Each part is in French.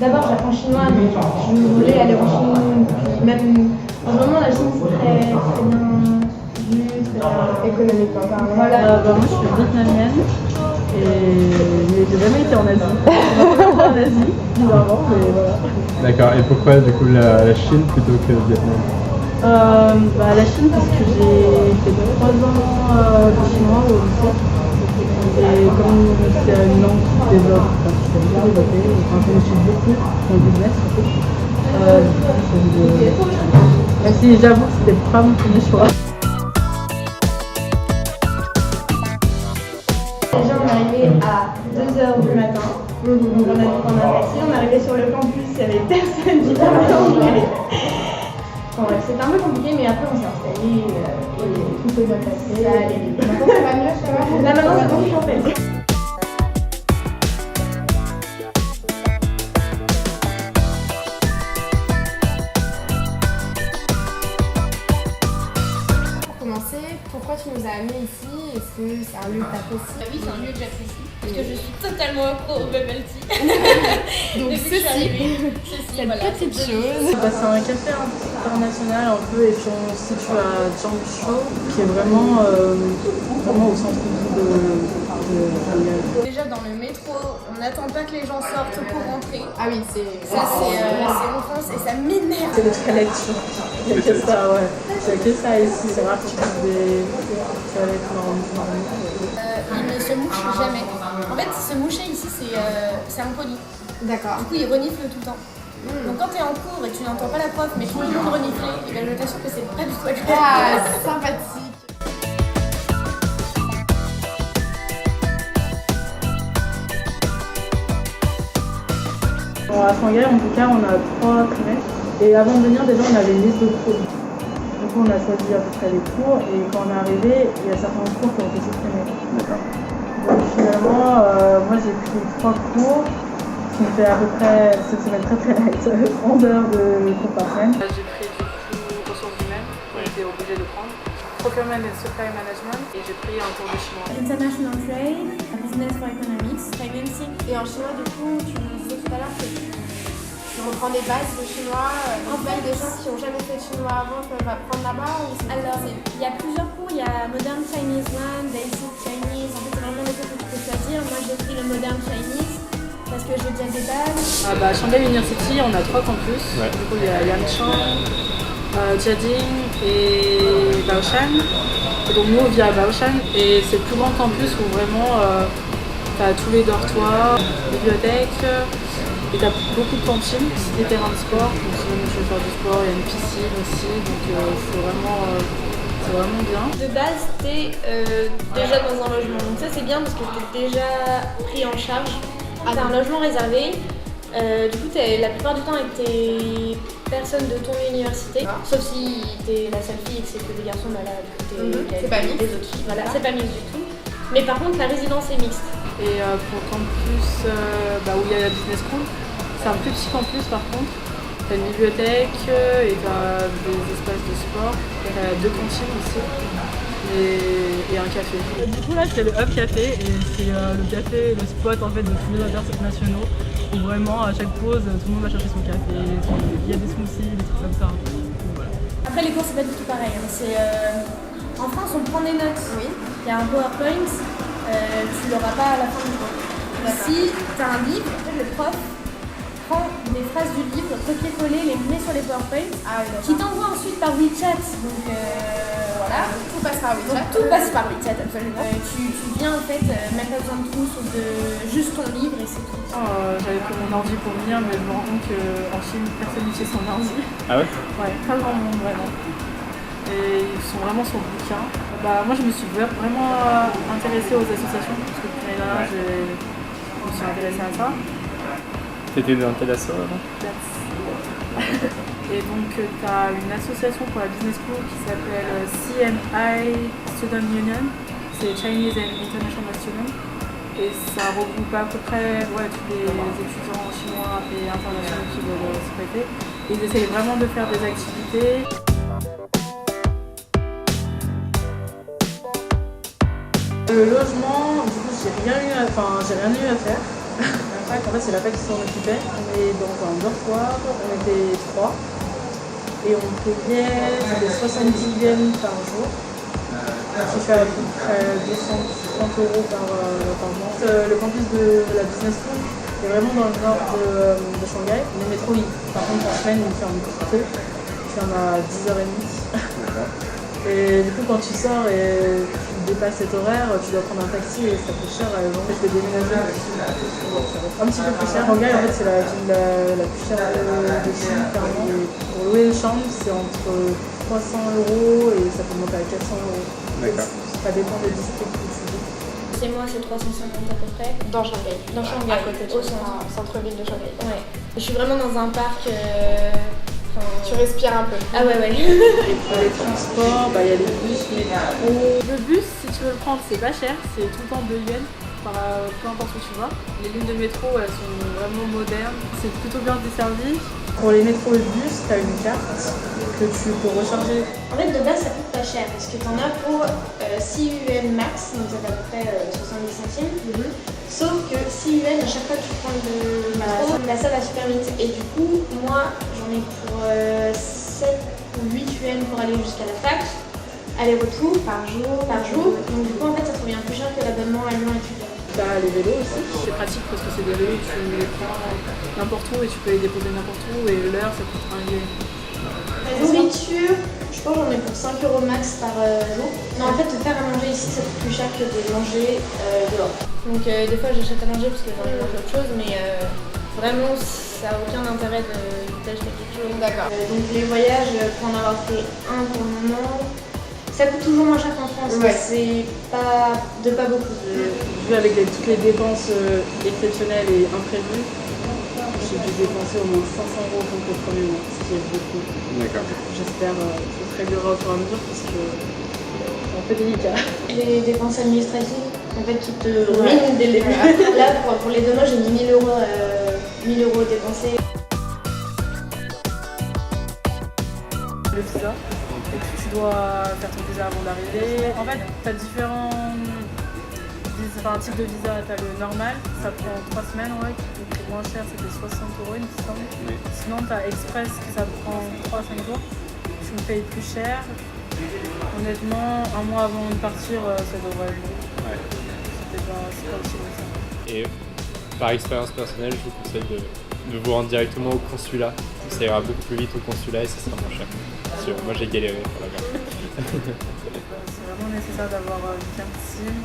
d'abord j'apprends chinois, donc je voulais aller en Chine. Puis même en ce moment, la Chine c'est très bien vu, économiquement parlant. Voilà. Moi je suis vietnamienne, mais j'ai jamais été en Asie. En Asie, bizarrement, mais voilà. D'accord, et pourquoi du coup la Chine plutôt que le Vietnam? La Chine parce que j'ai fait 3 ans de chinois au lycée. Et comme c'est une langue qui se développe, qui s'est bien développée, je me suis beaucoup dans le business surtout. Même si j'avoue que c'était pas mon premier choix. Déjà on est arrivé à 2h du matin, donc on a dû prendre un taxi, on est arrivé sur le campus, il n'y avait personne qui parlait anglais. Bon bref, c'était un peu compliqué mais après on s'est installé et tout s'est bien passé. Ça allait. Maintenant ça va mieux, ça va? Là maintenant c'est bon, je suis en fait. Pourquoi tu nous as amenés ici? Est-ce que c'est un lieu que tu apprécies? Oui, c'est un lieu que j'apprécie. Parce que je suis totalement accro au bubble tea. Donc Depuis que je suis arrivée. cette petite chose. C'est un café international un peu et puis on se situe à Jiangsu qui est vraiment au centre de Déjà dans le métro, on n'attend pas que les gens sortent pour rentrer. Ah oui, c'est en France et ça m'énerve. C'est les toilettes. Il n'y a que ça, ouais. Il n'y a que ça ici, c'est rare que tu trouves des toilettes normales. Il ne se mouche jamais. En fait, se moucher ici, c'est impoli. D'accord. Du coup, il renifle tout le temps. Donc quand tu es en cours et tu n'entends pas la prof, mais tout le monde renifler, et bien je t'assure que c'est pas du tout agréable. Ah, sympathique. Bon, à Shanghai, en tout cas, on a 3 trimestres. Et avant de venir, déjà, on avait une liste de cours. Du coup, on a choisi à peu près les cours. Et quand on est arrivé, il y a certains cours qui ont été supprimés. D'accord. Donc finalement, moi j'ai pris 3 cours, ce qui me fait à peu près, cette semaine très light, 11 heures de cours par semaine. J'ai pris du coup ressources humaines, on était obligé de prendre, procurement and supply management, et j'ai pris un cours de chinois. International Trade, Business for Economics, Financing. Et en chinois, du coup, tu nous disais tout à l'heure que tu reprends des bases de chinois. Même des gens qui n'ont jamais fait de chinois avant peuvent apprendre là-bas ou Alors, il y a plusieurs cours, il y a Modern Chinese 1, Basic Chinese, en fait c'est vraiment les cours que tu peux choisir. Moi j'ai pris le Modern Chinese parce que j'ai déjà des bases. Shanghai University, on a 3 campus, Ouais. du coup il y a Yangchang, Jiading et Baoshan. Et donc nous on vit à Baoshan et c'est le plus grand campus où vraiment tu as tous les dortoirs, bibliothèques. Et t'as beaucoup de cantines, des terrains de sport, donc si jamais tu veux faire du sport, il y a une piscine aussi, donc c'est vraiment bien. De base, t'es déjà dans un logement, donc ça c'est bien parce que t'es déjà pris en charge. T'as un logement réservé, du coup t'es la plupart du temps avec tes personnes de ton université, sauf si t'es la seule fille et que c'est que des garçons, bah là du coup c'est pas mixte. des autres filles, voilà, c'est pas mixte du tout. Mais par contre la résidence est mixte. Et pour le campus où il y a la business school, c'est un plus petit campus par contre. T'as une bibliothèque et t'as des espaces de sport. Il y a 2 cantines aussi et un café. Du coup là c'est le Hub Café et c'est le café, le spot en fait de tous les internationaux où vraiment à chaque pause tout le monde va chercher son café. Il y a des smoothies, des trucs comme ça. Donc, voilà. Après les cours c'est pas du tout pareil, hein. En France on prend des notes, oui. Il y a un PowerPoint, tu l'auras pas à la fin du cours. Si tu as un livre, en fait, le prof prend des phrases du livre, copier-coller, les met sur les PowerPoint, qui t'envoie ensuite par WeChat. Donc voilà. Tout passe par WeChat. Donc, tout passe par WeChat, absolument. Tu viens en fait, même pas besoin de trousse ou de juste ton livre et c'est tout. J'avais pris mon ordi pour venir, mais je me rends compte qu'en Chine, personne n'utilise son ordi. Ah ouais? Ouais, pas grand monde vraiment. Et ils sont vraiment sur le bouquin. Moi je me suis vraiment intéressée aux associations parce que là je me suis intéressée à ça. T'étais dans tel asso avant? Et donc tu as une association pour la business school qui s'appelle CNI Student Union, c'est Chinese and International Students. Et ça regroupe à peu près tous les étudiants chinois et internationaux qui veulent se prêter. Et ils essayent vraiment de faire des activités. Le logement, du coup, j'ai rien eu à faire. fac, en fait c'est la fac qui s'en occupait. On est dans un dortoir, on était 3 et on payait 70 yens par jour, qui fait à peu près 230 € par mois. Le campus de la business school est vraiment dans le nord de Shanghai. Les métros, par contre en semaine ils ferment tôt, il y en a 10h30. Et du coup, quand tu sors et tu dépasses cet horaire, tu dois prendre un taxi et ça coûte cher à Lyon. Je vais déménager, ça va être un petit peu plus cher. Shanghai, en fait, c'est la ville la plus chère de Chine. Pour louer une chambre, c'est entre 300 € et ça peut monter à 400 €. D'accord. Ça dépend des districts où tu vis. Chez moi, c'est 350 à peu près. Dans Shanghai. Dans Shanghai, À côté de au centre-ville de Shanghai. Ouais. Je suis vraiment dans un parc. Tu respires un peu. Ah ouais, ouais. Et pour les transports, il y a les bus, les métros. Le bus, si tu veux le prendre, c'est pas cher, c'est tout le temps 2 yens, peu importe où tu vas. Les lignes de métro, elles sont vraiment modernes, c'est plutôt bien desservi. Pour les métros et bus, tu as une carte que tu peux recharger. En fait, de base, ça coûte pas cher parce que t'en as pour 6 yuan max, donc ça fait à peu près 70 centimes. Sauf que 6 yuan, à chaque fois que tu prends le métro, ça va super vite. Et du coup, moi, j'en ai pour 7 ou 8 yuan pour aller jusqu'à la fac, aller-retour par jour. Donc du coup, en fait, ça te revient plus cher que l'abonnement à Lyon étudiant. T'as les vélos aussi, c'est pratique parce que c'est des vélos, tu les prends n'importe où et tu peux les déposer n'importe où et l'heure ça coûte 1 yuan. La nourriture, je pense que j'en ai pour 5 € max par jour. Non, en fait, te faire à manger ici, ça coûte plus cher que de manger dehors. Donc des fois, j'achète à manger parce que j'ai envie de manger autre chose, mais vraiment, ça n'a aucun intérêt d'acheter quelque chose. D'accord. Donc les voyages, pour en avoir fait un pour le moment, ça coûte toujours moins cher qu'en France, Ouais. mais c'est pas beaucoup. Vu avec toutes les dépenses exceptionnelles et imprévues, j'ai dû dépenser au moins 500 € pour le premier mois, ce qui est beaucoup. D'accord. J'espère que ça se réglera au fur et à mesure parce que c'est un peu délicat. Les dépenses administratives, en fait, qui te ruinent dès le début. Là, pour les 2 mois, j'ai mis 1 000 € dépensés. Le visa, tu dois faire ton visa avant d'arriver. En fait, tu as différents types de visa. Tu as le normal, ça prend 3 semaines, ouais, qui coûte moins cher, c'était 60 € il me semble. Oui. Sinon, tu as express, qui ça prend 3 à 5 jours. Tu me payes plus cher. Honnêtement, un mois avant de partir, ça devrait être bon. Ouais. C'est pas aussi bon que ça. Et par expérience personnelle, je vous conseille de vous rendre directement au consulat. Ça ira beaucoup plus vite au consulat et ça sera moins cher. Sûr, moi j'ai galéré pour la carte. C'est vraiment nécessaire d'avoir une carte SIM.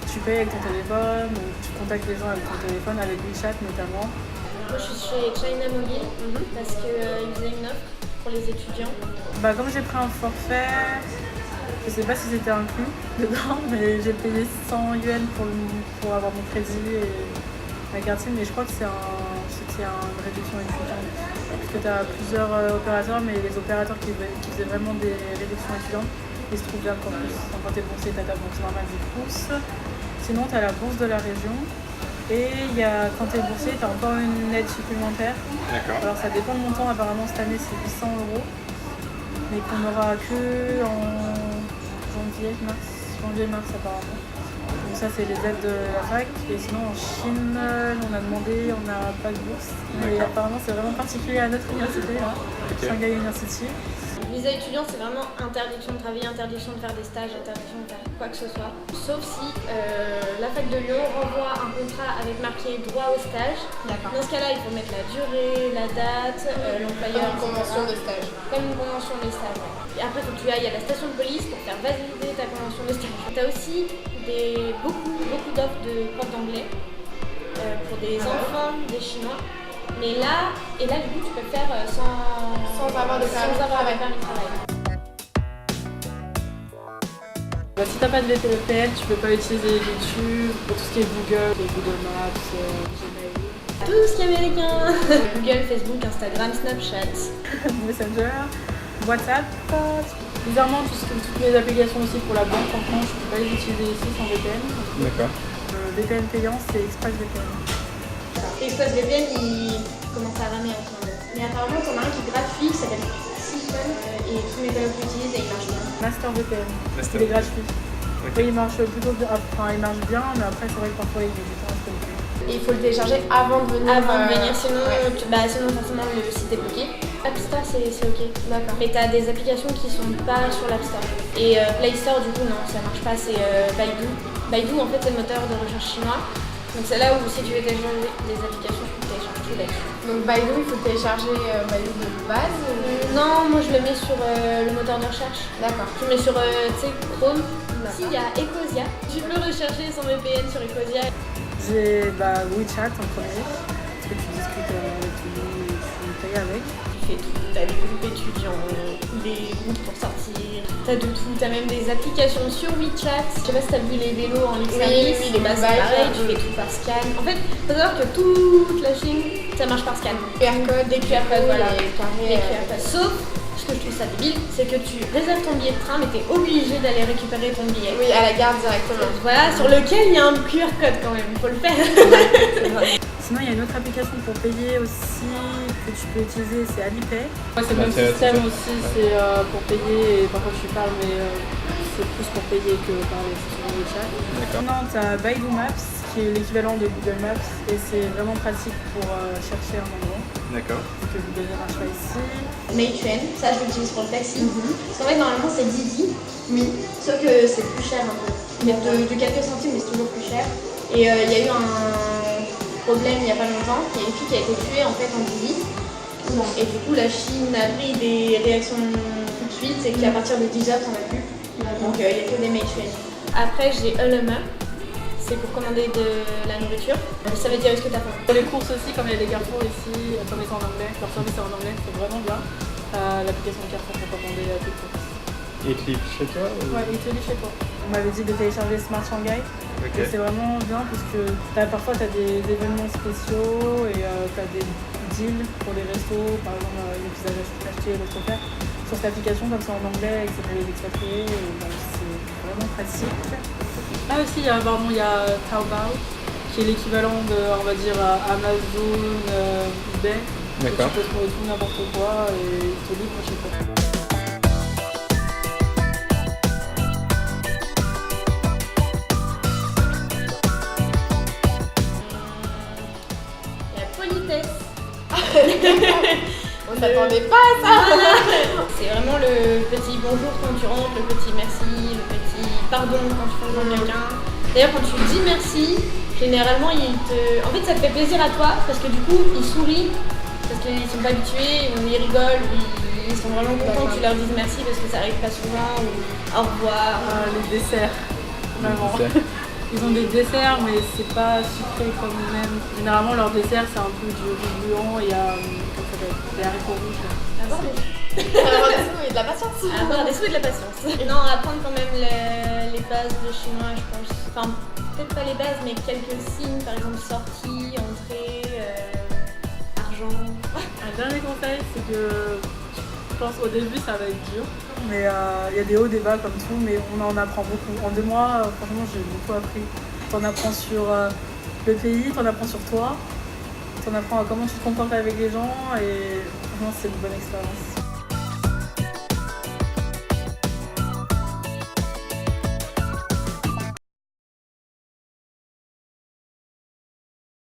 Tu payes avec ton téléphone, ou tu contactes les gens avec ton téléphone, avec WeChat notamment. Moi, je suis chez China Mobile parce qu'ils faisaient une offre pour les étudiants. Comme j'ai pris un forfait, je sais pas si c'était inclus dedans, mais j'ai payé 100 yuan pour avoir mon crédit et ma carte SIM, mais je crois que c'est une réduction étudiante. Parce que tu as plusieurs opérateurs, mais les opérateurs qui faisaient vraiment des réductions étudiantes, ils se trouvaient encore plus. Donc, quand tu es boursier, tu as ta bourse normale du Crous. Sinon, tu as la bourse de la région. Et quand tu es boursier, tu as encore une aide supplémentaire. D'accord. Alors ça dépend du montant, apparemment cette année c'est 800 €, mais qu'on n'aura que en janvier-mars apparemment. Donc ça c'est les aides de la fac. Et sinon en Chine, on a demandé, on n'a pas de bourse. Mais D'accord. apparemment c'est vraiment particulier à notre université, là, Shanghai University. Visa étudiant, c'est vraiment interdiction de travailler, interdiction de faire des stages, interdiction de faire quoi que ce soit. Sauf si la fac de Lyon renvoie un contrat avec marqué droit au stage. D'accord. Dans ce cas-là, il faut mettre la durée, la date, l'employeur. Une convention de stage. Comme une convention de stage. Ouais. Et après, il faut que tu ailles à la station de police pour faire valider ta convention de stage. Tu as aussi beaucoup d'offres de profs d'anglais pour des enfants, des Chinois. Mais là, du coup, tu peux le faire sans avoir de permis de travail. Si t'as pas de VPN, tu peux pas utiliser YouTube, pour tout ce qui est Google, les Google Maps, Gmail. Tout ce qui est américain. Google, Facebook, Instagram, Snapchat. Messenger, WhatsApp. Bizarrement, toutes les applications aussi pour la banque en France, je peux pas les utiliser ici sans VPN. D'accord. VPN payant, c'est ExpressVPN. ExpressVPN, il commence à ramer en ce moment. Mais apparemment, t'en as un qui est gratuit, qui s'appelle Siphon, et tous mes collègues l'utilisent et il marche bien. MasterVPN, Master. il est gratuit. Ok. Oui, il marche plutôt bien, enfin il marche bien, mais après c'est vrai que parfois il est du temps, je peux le dire. Et il faut le télécharger avant de venir. Avant de venir, sinon, ouais. sinon forcément le site est bloqué. App Store c'est ok. D'accord. Mais t'as des applications qui sont pas sur l'App Store. Et Play Store du coup non, ça marche pas, c'est Baidu. Baidu en fait c'est le moteur de recherche chinois. Donc c'est là où si tu veux télécharger des applications, tu télécharges tout là-dessus. Donc Baidu, il faut télécharger Baidu de base ou... Non, moi je le mets sur le moteur de recherche. D'accord. Je le mets sur tu sais, Chrome. D'accord. S'il y a Ecosia, tu peux rechercher son VPN sur Ecosia. J'ai WeChat en premier, parce que tu discutes avec tout le monde et tu payes avec. Tu fais tout, t'as des groupes étudiants, des groupes pour sortir, t'as de tout, t'as même des applications sur WeChat. Je sais pas si t'as vu les vélos en libre service, oui, les bah, c'est bikes, pareil, tu fais tout par scan. En fait, faut savoir que toute la Chine, ça marche par scan. QR code, Des QR codes, voilà. les carrés. Les QR codes. Sauf, ce que je trouve ça débile, c'est que tu réserves ton billet de train, mais t'es obligé d'aller récupérer ton billet. Oui, à la gare directement. Voilà, sur lequel il y a un QR code quand même, faut le faire. Sinon, il y a une autre application pour payer aussi que tu peux utiliser, c'est Alipay. Ouais, c'est le même c'est système ça. aussi, c'est pour payer, et parfois tu parles, mais c'est plus pour payer que parler sur WeChat. D'accord. Sinon, tu as Baidu Maps, qui est l'équivalent de Google Maps, et c'est vraiment pratique pour chercher un endroit. D'accord. Que Google ne marche pas ici. Meituan, ça je l'utilise pour le taxi. Parce qu'en fait, normalement c'est Didi, oui, sauf que c'est plus cher un peu. Mais de quelques centimes, mais c'est toujours plus cher. Et il y a eu un problème il n'y a pas longtemps, il y a une fille qui a été tuée en fait en Didi. Et du coup, la Chine a pris des réactions tout de suite, c'est qu'à partir de 10h, t'en as plus. Donc il n'y a que des Meituan. Après, j'ai Ele.me, c'est pour commander de la nourriture. Ça veut dire ce que t'as faim. Pour les courses aussi, comme il y a des Carrefour ici, comme ils sont en anglais, leur service est en anglais, c'est vraiment bien. L'application de Carrefour pour commander tes courses. Et te livre chez toi ou... Ouais, il te lit chez toi. On m'avait dit de télécharger Smart Shanghai. Ok. Et c'est vraiment bien parce que parfois tu as des événements spéciaux et tu as des deals pour les restos, par exemple les pizzas achetées, resto faire. Sur cette application, comme c'est en anglais et que c'est pour les expatriés, c'est vraiment pratique. Là aussi, il y a Taobao, qui est l'équivalent de, on va dire, Amazon, eBay. D'accord. Tu peux trouver tout n'importe quoi et ils te livrent chez toi. La politesse. On s'attendait pas à ça. C'est vraiment le petit bonjour quand tu rentres, le petit merci, le petit pardon quand tu fais devant quelqu'un. D'ailleurs, quand tu dis merci, généralement, en fait, ça te fait plaisir à toi parce que du coup, ils sourient parce qu'ils sont pas habitués, ou ils rigolent, ou ils sont vraiment contents que tu leur dises merci parce que ça arrive pas souvent, ou au revoir. Les desserts, vraiment. Ils ont des desserts, mais c'est pas sucré comme même. Généralement, leur dessert, c'est un peu du riz gluant et des haricots rouges. Avoir des Avoir des sous et de la patience. Avoir des sous et de la patience. Non, apprendre quand même les bases de chinois, je pense. Enfin, peut-être pas les bases, mais quelques signes, par exemple sortie, entrée, argent. Un dernier conseil, c'est que je pense au début, ça va être dur. Mais il y a des hauts, des bas comme tout, mais on en apprend beaucoup. En 2 mois, franchement, j'ai beaucoup appris. T'en apprends sur le pays, t'en apprends sur toi, t'en apprends à comment tu te comportes avec les gens et franchement, c'est une bonne expérience.